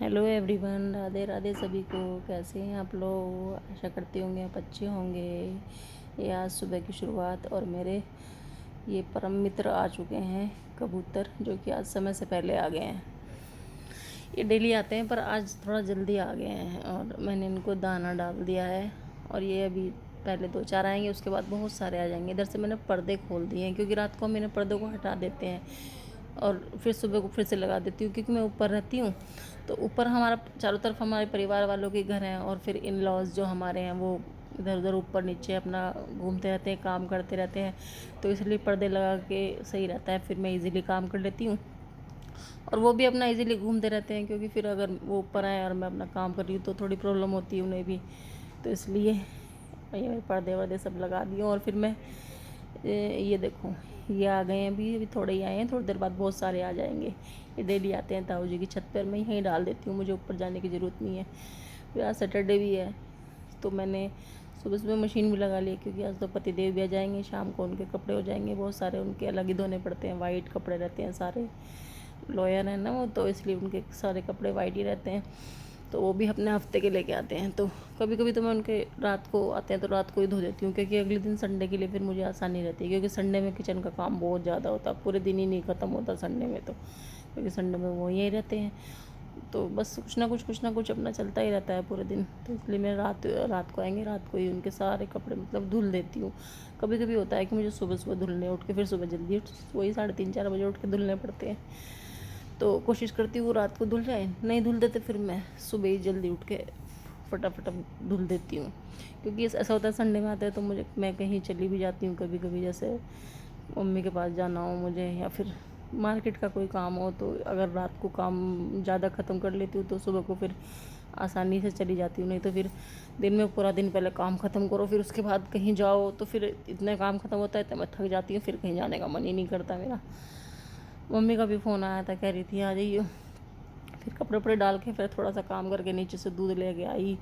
Hello everyone, Radhe Radhe सभी को। कैसे हैं आप लोग? आशा करते होंगे आप अच्छे होंगे। ये आज सुबह की शुरुआत और मेरे ये परम मित्र आ चुके हैं कबूतर, जो कि आज समय से पहले आ गए हैं। ये डेली आते हैं पर आज थोड़ा जल्दी आ गए हैं और मैंने इनको दाना डाल दिया है। और ये अभी पहले 2-4 आएंगे, उसके बाद बहुत सारे आ जाएंगे। इधर से मैंने पर्दे खोल दिए हैं क्योंकि रात को हम इन पर्दों को हटा देते हैं और फिर सुबह को फिर से लगा देती हूँ, क्योंकि मैं ऊपर रहती हूँ। तो ऊपर हमारा चारों तरफ हमारे परिवार वालों के घर हैं और फिर इन लॉज जो हमारे हैं वो इधर उधर ऊपर नीचे अपना घूमते रहते हैं, काम करते रहते हैं। तो इसलिए पर्दे लगा के सही रहता है, फिर मैं इजीली काम कर लेती हूँ और वो भी अपना इजीली घूमते रहते हैं। क्योंकि फिर अगर वो ऊपर आए और मैं अपना काम कर रही हूँ तो थोड़ी प्रॉब्लम होती है उन्हें भी। तो इसलिए ये पर्दे वर्दे सब लगा दिए और फिर मैं ये देखो, ये आ गए हैं। अभी अभी थोड़े ही आए हैं, थोड़ी देर बाद बहुत सारे आ जाएंगे। ये डेली आते हैं ताऊ जी की छत पर, मैं यहीं डाल देती हूँ, मुझे ऊपर जाने की ज़रूरत नहीं है। फिर आज सैटरडे भी है तो मैंने सुबह सुबह मशीन भी लगा ली, क्योंकि आज तो पतिदेव भी आ जाएंगे, शाम को उनके कपड़े हो जाएंगे बहुत सारे। उनके अलग ही धोने पड़ते हैं, वाइट कपड़े रहते हैं सारे, लॉयर है ना वो, तो इसलिए उनके सारे कपड़े वाइट ही रहते हैं। तो वो भी अपने हफ्ते के लेके आते हैं। तो कभी कभी तो मैं उनके रात को आते हैं तो रात को ही धो देती हूँ, क्योंकि अगले दिन संडे के लिए फिर मुझे आसानी रहती है। क्योंकि संडे में किचन का काम बहुत ज़्यादा होता है, पूरे दिन ही नहीं ख़त्म होता संडे में तो, क्योंकि संडे में वो यहीं रहते हैं। तो बस कुछ ना कुछ अपना चलता ही रहता है पूरे दिन। तो इसलिए मैं रात रात को आएंगे, रात को ही उनके सारे कपड़े मतलब धुल देती हूँ। कभी कभी होता है कि मुझे सुबह सुबह धुलने उठ के, फिर सुबह जल्दी वही 3:30-4 बजे उठ के धुलने पड़ते हैं। तो कोशिश करती हूँ रात को धुल जाए, नहीं धुल देते फिर मैं सुबह ही जल्दी उठ के फटाफट धुल देती हूँ। क्योंकि ऐसा होता है संडे में आता है तो मैं कहीं चली भी जाती हूँ कभी कभी, जैसे मम्मी के पास जाना हो मुझे या फिर मार्केट का कोई काम हो। तो अगर रात को काम ज़्यादा ख़त्म कर लेती हूँ तो सुबह को फिर आसानी से चली जाती हूँ। नहीं तो फिर दिन में पूरा दिन पहले काम ख़त्म करो, फिर उसके बाद कहीं जाओ तो फिर इतने काम ख़त्म होता है तो मैं थक जाती हूँ, फिर कहीं जाने का मन ही नहीं करता मेरा। मम्मी का भी फ़ोन आया था, कह रही थी आ जाइए। फिर कपड़े वपड़े डाल के फिर थोड़ा सा काम करके नीचे से दूध लेके आई।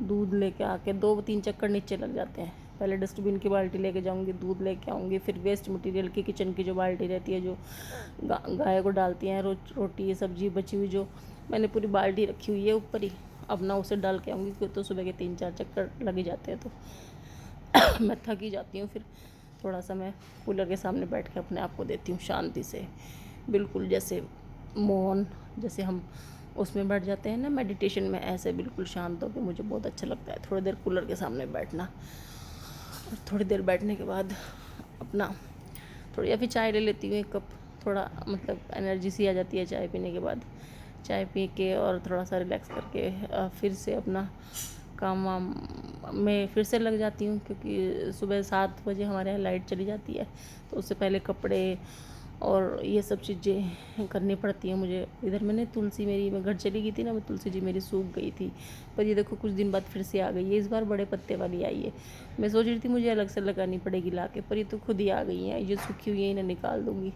दूध लेके आके 2-3 चक्कर नीचे लग जाते हैं। पहले डस्टबिन की बाल्टी लेके जाऊंगी, दूध लेके आऊँगी, फिर वेस्ट मटेरियल की किचन की जो बाल्टी रहती है, जो गाय को डालती हैं रोटी ये सब्जी बची हुई, जो मैंने पूरी बाल्टी रखी हुई है ऊपर ही, अब ना उसे डाल के आऊँगी। तो सुबह के 3-4 चक्कर लग ही जाते हैं तो मैं थक ही जाती हूँ। फिर थोड़ा सा मैं कूलर के सामने बैठ के अपने आप को देती हूँ शांति से, बिल्कुल जैसे मौन, जैसे हम उसमें बैठ जाते हैं ना मेडिटेशन में, ऐसे बिल्कुल शांत होकर मुझे बहुत अच्छा लगता है थोड़ी देर कूलर के सामने बैठना। और थोड़ी देर बैठने के बाद अपना थोड़ी या फिर चाय ले लेती हूँ 1 कप, थोड़ा मतलब एनर्जी सी आ जाती है चाय पीने के बाद। चाय पी के और थोड़ा सा रिलैक्स करके फिर से अपना काम वाम में फिर से लग जाती हूँ। क्योंकि सुबह 7 बजे हमारे यहाँ लाइट चली जाती है, तो उससे पहले कपड़े और ये सब चीज़ें करनी पड़ती हैं मुझे। इधर मैंने तुलसी, मेरी मैं घर चली गई थी ना, मैं तुलसी जी मेरी सूख गई थी, पर ये देखो कुछ दिन बाद फिर से आ गई है। इस बार बड़े पत्ते वाली आई है। मैं सोच रही थी मुझे अलग से लगानी पड़ेगी ला के, पर ये तो खुद ही आ गई हैं। ये सूखी हुई है, इन्हें निकाल दूँगी।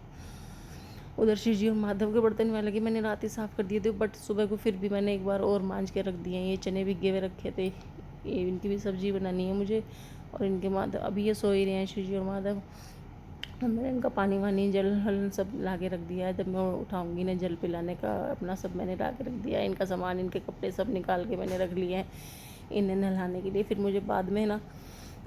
उधर शिव जी और माधव के बर्तन में लगे, मैंने रात ही साफ़ कर दिए थे, बट सुबह को फिर भी मैंने एक बार और मांज के रख दिए हैं। ये चने भिगे हुए रखे थे, ये इनकी भी सब्ज़ी बनानी है मुझे। और इनके माधव अभी ये सो ही रहे हैं, शिव जी और माधव। मैंने इनका पानी वानी जल हल सब ला के रख दिया है। जब मैं उठाऊँगी ना जल पिलाने का अपना सब मैंने ला के रख दिया है। इनका सामान, इनके कपड़े सब निकाल के मैंने रख लिए हैं इन्हें नहलाने के लिए। फिर मुझे बाद में ना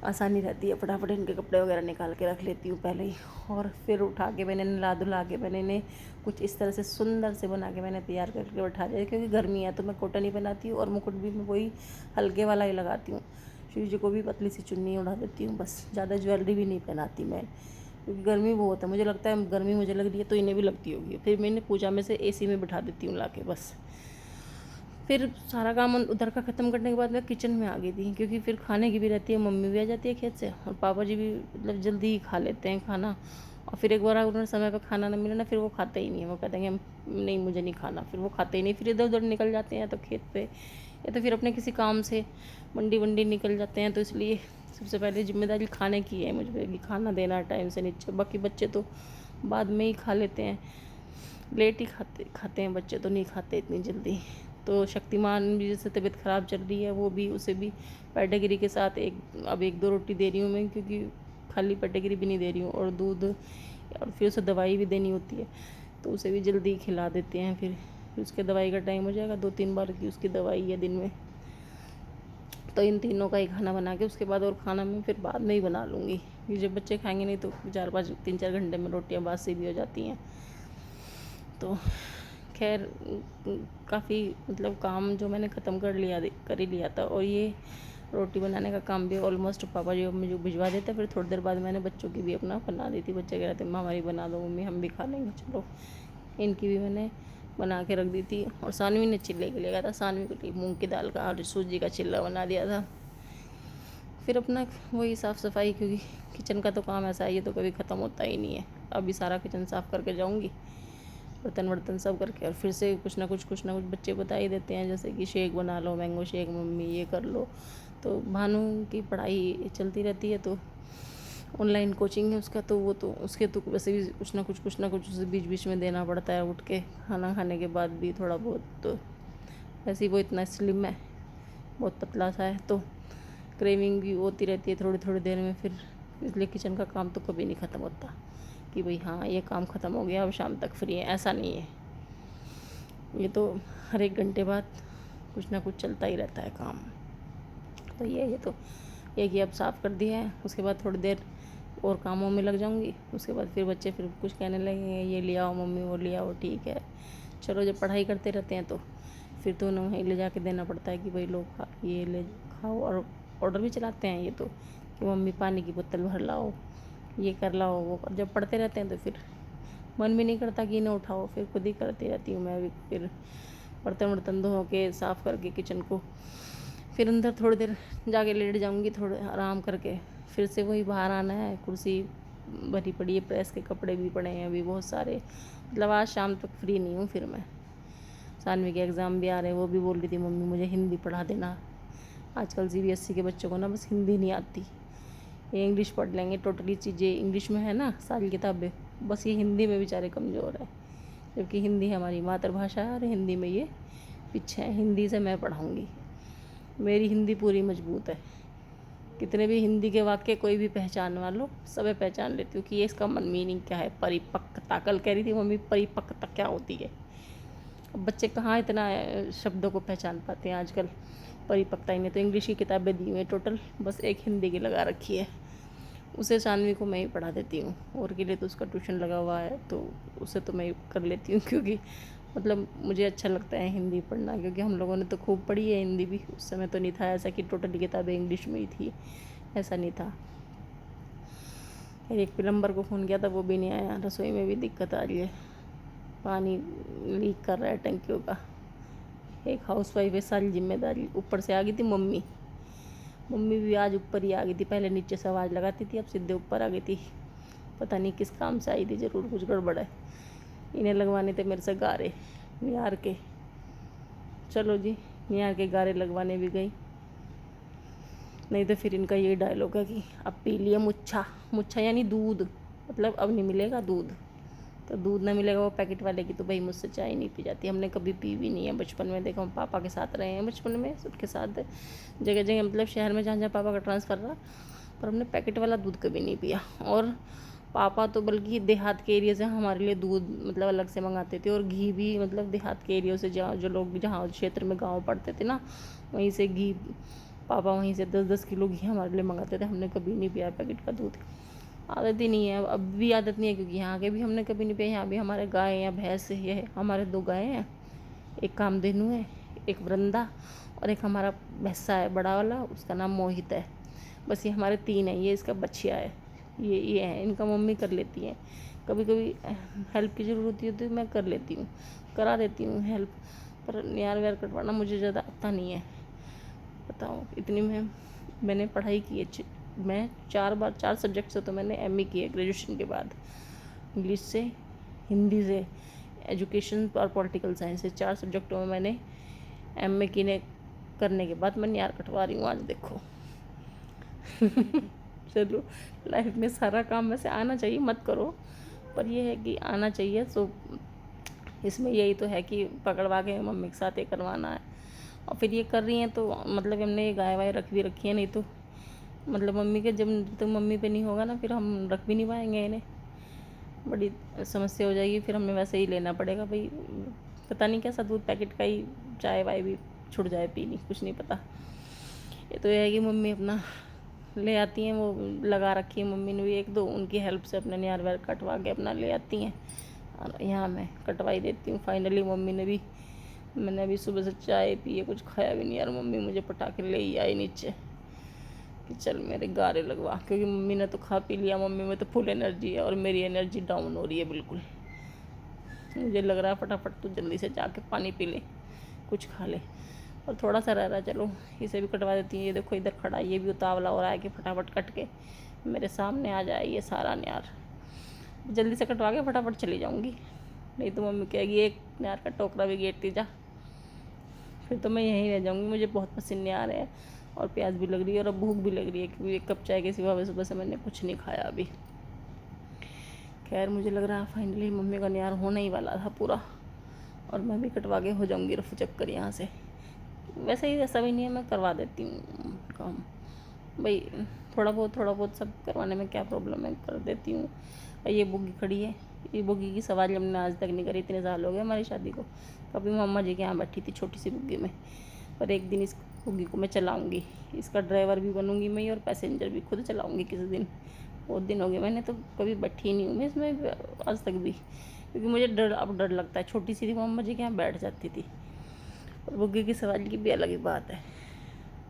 आसानी रहती है, फटाफट इनके कपड़े वगैरह निकाल के रख लेती हूँ पहले ही। और फिर उठा के मैंने नहला धुला के मैंने इन्हें कुछ इस तरह से सुंदर से बना के मैंने तैयार करके बैठा दिया। क्योंकि गर्मी है तो मैं कॉटन ही पहनाती हूँ और मुकुट भी मैं वही हल्के वाला ही लगाती हूँ। शिव जी को भी पतली सी चुन्नी उड़ा देती हूँ बस, ज़्यादा ज्वेलरी भी नहीं पहनाती मैं, क्योंकि गर्मी बहुत है। मुझे लगता है गर्मी मुझे लग रही है तो इन्हें भी लगती होगी। फिर मैं इन्हें पूजा में से एसी में बिठा देती हूँ ला के बस। फिर सारा काम उधर का ख़त्म करने के बाद मैं किचन में आ गई थी, क्योंकि फिर खाने की भी रहती है। मम्मी भी आ जाती है खेत से और पापा जी भी मतलब जल्दी ही खा लेते हैं खाना। और फिर एक बार अगर उन्हें समय पर खाना ना मिले ना, फिर वो खाते ही नहीं है। वो कहते हैं कि नहीं मुझे नहीं खाना, फिर वो खाते ही नहीं। फिर इधर उधर निकल जाते हैं, तो खेत पे या तो फिर अपने किसी काम से मंडी वंडी निकल जाते हैं। तो इसलिए सबसे पहले जिम्मेदारी खाने की है मुझ पर, कि खाना देना टाइम से नीचे। बाकी बच्चे तो बाद में ही खा लेते हैं, लेट ही खाते खाते हैं बच्चे, तो नहीं खाते इतनी जल्दी। तो शक्तिमान भी जैसे तबीयत ख़राब चल रही है, वो भी उसे भी पेडागिरी के साथ अब 1-2 रोटी दे रही हूँ मैं, क्योंकि खाली पेडागिरी भी नहीं दे रही हूँ और दूध, और फिर उसे दवाई भी देनी होती है। तो उसे भी जल्दी खिला देते हैं फिर, फिर उसके दवाई का टाइम हो जाएगा, 2-3 बार की उसकी दवाई है दिन में। तो इन तीनों का ही खाना बना के उसके बाद और खाना मैं फिर बाद में ही बना लूँगी, क्योंकि जब बच्चे खाएंगे नहीं तो 3-4 घंटे में रोटियाँ बासी भी हो जाती हैं। तो खैर काफ़ी मतलब काम जो मैंने ख़त्म कर ही लिया था। और ये रोटी बनाने का काम भी ऑलमोस्ट पापा जी मुझे भिजवा देते। फिर थोड़ी देर बाद मैंने बच्चों की भी अपना बना दी थी। बच्चे कह रहे थे माँ हमारी बना दो मम्मी, हम भी खा लेंगे। चलो इनकी भी मैंने बना के रख दी थी। और सानवी ने चिल्ले के लिए कहा था, सानवी के लिए मूंग की दाल का और सूजी का चिल्ला बना दिया था। फिर अपना वही साफ़ सफाई, क्योंकि किचन का तो काम ऐसा है, ये तो कभी ख़त्म होता ही नहीं है। अभी सारा किचन साफ़ करके जाऊँगी, बर्तन सब करके, और फिर से कुछ ना कुछ बच्चे बता ही देते हैं, जैसे कि शेक बना लो, मैंगो शेक मम्मी, ये कर लो। तो भानु की पढ़ाई चलती रहती है, तो ऑनलाइन कोचिंग है उसका, तो वो तो उसके तो वैसे भी कुछ ना कुछ उसे बीच में देना पड़ता है, उठ के खाना खाने के बाद भी थोड़ा बहुत। तो वैसे ही वो इतना स्लिम है, बहुत पतला सा है, तो क्रेविंग भी होती रहती है थोड़ी देर में। फिर इसलिए किचन का काम तो कभी नहीं ख़त्म होता कि भाई हाँ ये काम ख़त्म हो गया अब शाम तक फ्री है, ऐसा नहीं है। ये तो हर 1 घंटे बाद कुछ ना कुछ चलता ही रहता है काम। तो ये तो ये कि अब साफ़ कर दिया है, उसके बाद थोड़ी देर और कामों में लग जाऊंगी। उसके बाद फिर बच्चे फिर कुछ कहने लगेंगे, ये ले आओ मम्मी, वो ले आओ। ठीक है चलो, जब पढ़ाई करते रहते हैं तो फिर तो उन्हें वहीं ले जाके देना पड़ता है कि भाई लो ये ले खाओ। और ऑर्डर भी चलाते हैं ये तो, कि मम्मी पानी की बोतल भर लाओ, ये कर लाओ वो। जब पढ़ते रहते हैं तो फिर मन भी नहीं करता कि इन्हें उठाओ, फिर खुद ही करती रहती हूँ मैं भी। फिर बर्तन धो के साफ़ करके किचन को, फिर अंदर थोड़ी देर जाके लेट जाऊँगी, थोड़े आराम करके। फिर से वही बाहर आना है, कुर्सी भरी पड़ी है, प्रेस के कपड़े भी पड़े हैं अभी बहुत सारे। मतलब आज शाम तक फ्री नहीं हूँ। फिर मैं सानवी के एग्ज़ाम भी आ रहे हैं, वो भी बोल रही थी मम्मी मुझे हिंदी पढ़ा देना। आजकल CBSE के बच्चों को ना बस हिंदी नहीं आती, ये इंग्लिश पढ़ लेंगे, टोटली चीज़ें इंग्लिश में है ना, सारी किताबें, बस ये हिंदी में बेचारे कमज़ोर है। जबकि हिंदी हमारी मातृभाषा है और हिंदी में ये पीछे है। हिंदी से मैं पढ़ाऊँगी, मेरी हिंदी पूरी मजबूत है। कितने भी हिंदी के वाक्य कोई भी पहचान वालो, सब पहचान लेती हूँ कि ये इसका मीनिंग क्या है। परिपक्वता, कल कह रही थी मम्मी परिपक्वता क्या होती है। अब बच्चे कहाँ इतना शब्दों को पहचान पाते हैं आजकल, परिपक्वता ही नहीं। तो इंग्लिश की किताबें दी हुई हैं टोटल, बस एक हिंदी की लगा रखी है, उसे सानवी को मैं ही पढ़ा देती हूँ। और के लिए तो उसका ट्यूशन लगा हुआ है, तो उसे तो मैं कर लेती हूँ, क्योंकि मतलब मुझे अच्छा लगता है हिंदी पढ़ना। क्योंकि हम लोगों ने तो खूब पढ़ी है हिंदी भी, उस समय तो नहीं था ऐसा कि टोटली किताबें इंग्लिश में ही थी, ऐसा नहीं था। एक प्लम्बर को फ़ोन किया था, वो भी नहीं आया। रसोई में भी दिक्कत आ रही है, पानी लीक कर रहा है टंकियों का। एक हाउसवाइफ है, सारी जिम्मेदारी ऊपर से आ गई थी मम्मी भी आज ऊपर ही आ गई थी। पहले नीचे से आवाज़ लगाती थी, अब सीधे ऊपर आ गई थी। पता नहीं किस काम से आई थी, ज़रूर कुछ गड़बड़ है। इन्हें लगवाने थे मेरे से गारे निहार के। चलो जी, निहार के गारे लगवाने भी गई, नहीं तो फिर इनका ये डायलॉग है कि अब पी लिए मुच्छा यानी दूध, मतलब अब नहीं मिलेगा दूध। तो दूध ना मिलेगा वो पैकेट वाले की, तो भाई मुझसे चाय नहीं पी जाती। हमने कभी पी भी नहीं है बचपन में। देखो हम पापा के साथ रहे हैं बचपन में, सबके साथ जगह मतलब शहर में जहाँ पापा का ट्रांसफ़र रहा, पर हमने पैकेट वाला दूध कभी नहीं पिया। और पापा तो बल्कि देहात के एरिया से हमारे लिए दूध मतलब अलग से मंगाते थे। और घी भी मतलब देहात के एरिया से, जहाँ जो लोग जहाँ क्षेत्र में गाँव पड़ते थे ना, वहीं से घी पापा वहीं से 10-10 किलो घी हमारे लिए मंगाते थे। हमने कभी नहीं पिया पैकेट का दूध, आदत ही नहीं है। अब भी आदत नहीं है, क्योंकि यहाँ के भी हमने कभी नहीं पिया। यहाँ भी हमारे गाय या भैंस है, हमारे 2 गायें हैं, एक कामधेनु है, एक वृंदा, और एक हमारा भैंसा है बड़ा वाला, उसका नाम मोहित है। बस ये हमारे 3 हैं। ये इसका बछिया है, ये है। इनका मम्मी कर लेती हैं, कभी कभी हेल्प की ज़रूरत होती है तो मैं कर लेती हूँ, करा देती हूँ हेल्प। पर नियार व्यार कटवाना मुझे ज़्यादा आता नहीं है। बताओ इतनी मैंने पढ़ाई की है, मैं 4 सब्जेक्ट से तो मैंने MA की है ग्रेजुएशन के बाद। इंग्लिश से, हिंदी से, एजुकेशन और पॉलिटिकल साइंस से 4 सब्जेक्टों में मैंने MA करने के बाद मैं नियार कटवा रही हूँ आज, देखो। चलो, लाइफ में सारा काम वैसे आना चाहिए, मत करो, पर यह है कि आना चाहिए। सो इसमें यही तो है कि पकड़वा के मम्मी के साथ ये करवाना है। और फिर ये कर रही हैं तो मतलब हमने ये गाय वाय रख भी रखी है, नहीं तो मतलब मम्मी के जब तो मम्मी पे नहीं होगा ना, फिर हम रख भी नहीं पाएंगे इन्हें, बड़ी समस्या हो जाएगी। फिर हमें वैसे ही लेना पड़ेगा भाई, पता नहीं कैसा दूध पैकेट का ही चाय वाय भी छुट जाए पीनी, कुछ नहीं पता। ये तो ये है कि मम्मी अपना ले आती हैं, वो लगा रखी है मम्मी ने भी एक दो, उनकी हेल्प से अपने नियार वायर कटवा के अपना ले आती हैं और यहाँ मैं कटवाई देती हूँ। फाइनली मम्मी ने भी, मैंने अभी सुबह से चाय पी है, कुछ खाया भी नहीं यार। मम्मी मुझे पटा के ले ही आई नीचे कि चल मेरे गारे लगवा, क्योंकि मम्मी ने तो खा पी लिया। मम्मी में तो फुल एनर्जी है और मेरी एनर्जी डाउन हो रही है बिल्कुल। मुझे लग रहा है फटाफट तू जल्दी से जाके पानी पी ले, कुछ खा ले। और थोड़ा सा रह रहा है, चलो इसे भी कटवा देती है। ये देखो इधर खड़ा है, ये भी उतावला हो रहा है कि फटाफट कट के मेरे सामने आ जाए ये सारा न्यार। जल्दी से कटवा के फटाफट चली जाऊँगी, नहीं तो मम्मी कहेगी एक न्यार का टोकरा भी गेरती जा, फिर तो मैं यहीं रह जाऊँगी। मुझे बहुत पसीने आ रहे हैं और प्यास भी लग रही है और अब भूख भी लग रही है, क्योंकि एक कप चाय के सिवा सुबह से मैंने कुछ नहीं खाया अभी। खैर मुझे लग रहा है फाइनली मम्मी का न्यार होने ही वाला था पूरा, और मैं भी कटवा के हो जाऊँगी रफू चक्कर यहाँ से। वैसे ही ऐसा भी नहीं है, मैं करवा देती हूँ काम भाई, थोड़ा बहुत सब करवाने में क्या प्रॉब्लम है, कर देती हूँ। ये बुग्गी खड़ी है, ये बुग्गी की सवारी हमने आज तक नहीं करी, इतने साल हो गए हमारी शादी को। कभी मम्मा जी के यहाँ बैठी थी छोटी सी बुग्गी में, पर एक दिन इस बुग्गी को मैं चलाऊँगी, इसका ड्राइवर भी बनूँगी मैं और पैसेंजर भी खुद चलाऊँगी किसी दिन। बहुत दिन हो गए, मैंने तो कभी बैठी नहीं हूँ मैं इसमें आज तक भी, क्योंकि मुझे अब डर लगता है। छोटी सी थी मम्मा जी के यहाँ बैठ जाती थी, और बुग्गी की सवारी की भी अलग ही बात है।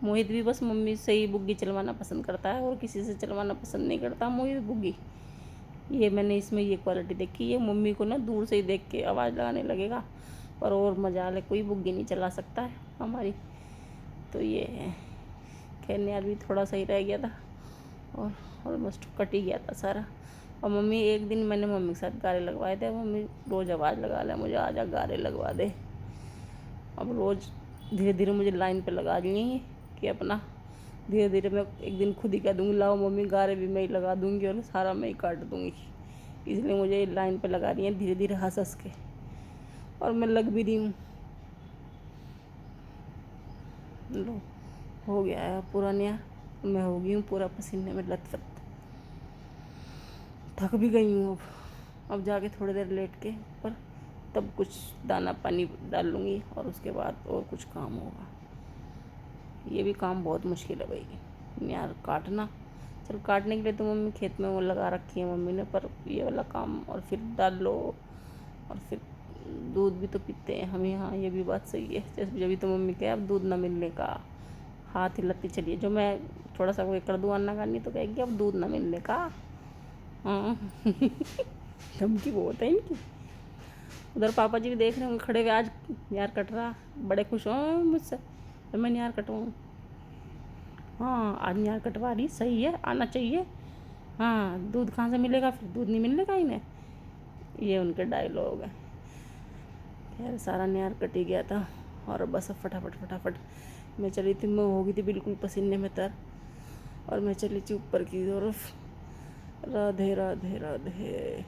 मोहित भी बस मम्मी से ही बुग्गी चलवाना पसंद करता है और किसी से चलवाना पसंद नहीं करता मोहित बुग्गी। ये मैंने इसमें ये क्वालिटी देखी, ये मम्मी को ना दूर से ही देख के आवाज़ लगाने लगेगा, पर और मजा ले कोई बुग्गी नहीं चला सकता है हमारी। तो ये है, खैर यार भी थोड़ा सही रह गया था और ऑलमोस्ट कट ही गया था सारा। और मम्मी एक दिन मैंने मम्मी के साथ गारे लगवाए थे, मम्मी रोज़ आवाज़ लगा ले मुझे, आजा गारे लगवा दे। अब रोज़ धीरे धीरे मुझे लाइन पे लगा ली है कि अपना धीरे धीरे मैं एक दिन खुद ही कह दूँगी लाओ मम्मी गारे भी मैं ही लगा दूँगी और सारा मैं ही काट दूँगी। इसलिए मुझे लाइन पे लगा रही हैं धीरे धीरे हंस हंस के, और मैं लग भी रही हूँ। लो हो गया है पूरा नया, मैं हो गई हूँ पूरा पसीने में लथपथ, थक भी गई हूँ। अब जाके थोड़ी देर लेट के ऊपर तब कुछ दाना पानी डाल लूँगी और उसके बाद और कुछ काम होगा। ये भी काम बहुत मुश्किल है भाई यार काटना। चल काटने के लिए तो मम्मी खेत में वो लगा रखी है मम्मी ने, पर ये वाला काम और फिर डाल लो और फिर दूध भी तो पीते हैं हम यहाँ, ये भी बात सही है। जैसे जब भी तो मम्मी कहे अब दूध ना मिलने का हाथ हिलाती चलिए, जो मैं थोड़ा सा वो कर दूँ अन्ना करनी तो कहेगी अब दूध ना मिलने का। हाँ धमकी बहुत है इनकी। उधर पापा जी भी देख रहे होंगे खड़े हुए, आज यार कट रहा, बड़े खुश हो मुझसे तो मैं यार कटवाऊँ। हाँ आज यार कटवा रही, सही है आना चाहिए। हाँ दूध कहाँ से मिलेगा, फिर दूध नहीं मिलने का इन्हें, ये उनके डायलॉग है। खैर सारा न्यार कट ही गया था और बस फटाफट फटाफट मैं चली थी, मैं हो गई थी बिल्कुल पसीने में तर, और मैं चली थी ऊपर की तरफ। राधे राधे राधे।